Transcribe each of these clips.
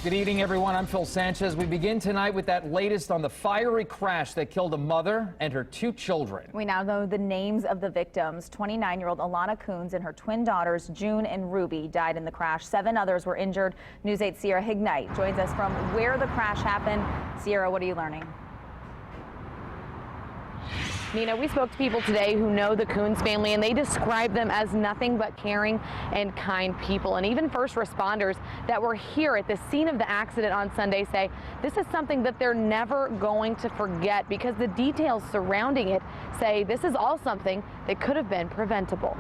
Good evening, everyone. I'm Phil Sanchez. We begin tonight with that latest on the fiery crash that killed a mother and her 2 children. We now know the names of the victims. 29-year-old Alana Coons and her twin daughters, June and Ruby, died in the crash. 7 others were injured. News 8's Sierra Hignite joins us from where the crash happened. Sierra, what are you learning? Nina, we spoke to people today who know the Coons family, and they describe them as nothing but caring and kind people. And even first responders that were here at the scene of the accident on Sunday say this is something that they're never going to forget because the details surrounding it say this is all something that could have been preventable.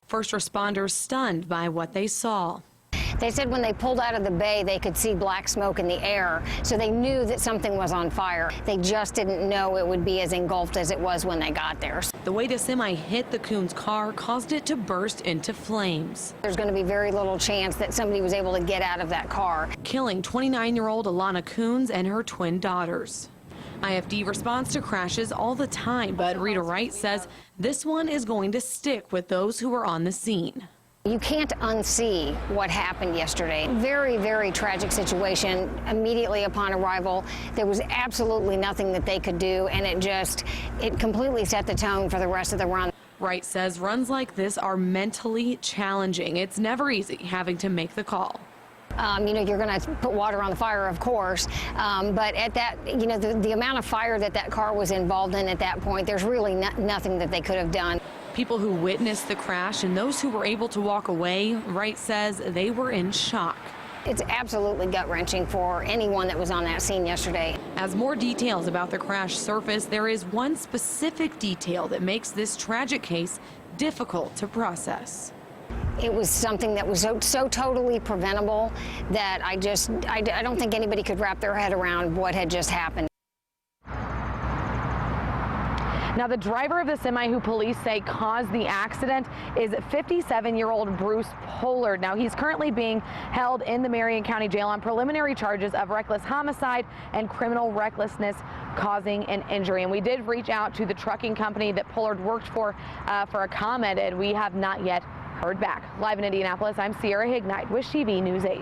First responders stunned by what they saw. They said when they pulled out of the bay, they could see black smoke in the air, so they knew that something was on fire. They just didn't know it would be as engulfed as it was when they got there. The way the semi hit the Coons car caused it to burst into flames. There's going to be very little chance that somebody was able to get out of that car, killing 29-year-old Alana Coons and her twin daughters. IFD responds to crashes all the time, but Rita Wright says this one is going to stick with those who were on the scene. You can't unsee what happened yesterday. Very, very tragic situation. Immediately upon arrival, there was absolutely nothing that they could do, and it completely set the tone for the rest of the run. Wright says runs like this are mentally challenging. It's never easy having to make the call. You're going to put water on the fire, of course, but at that, the amount of fire that car was involved in at that point, there's really nothing that they could have done. People who witnessed the crash and those who were able to walk away, Wright says they were in shock. It's absolutely gut-wrenching for anyone that was on that scene yesterday. As more details about the crash surface, there is one specific detail that makes this tragic case difficult to process. It was something that was so totally preventable that I don't think anybody could wrap their head around what had just happened. Now, the driver of the semi who police say caused the accident is 57-year-old Bruce Pollard. Now, he's currently being held in the Marion County Jail on preliminary charges of reckless homicide and criminal recklessness causing an injury. And we did reach out to the trucking company that Pollard worked for a comment, and we have not yet heard back. Live in Indianapolis, I'm Sierra Hignite with SheBee News 8.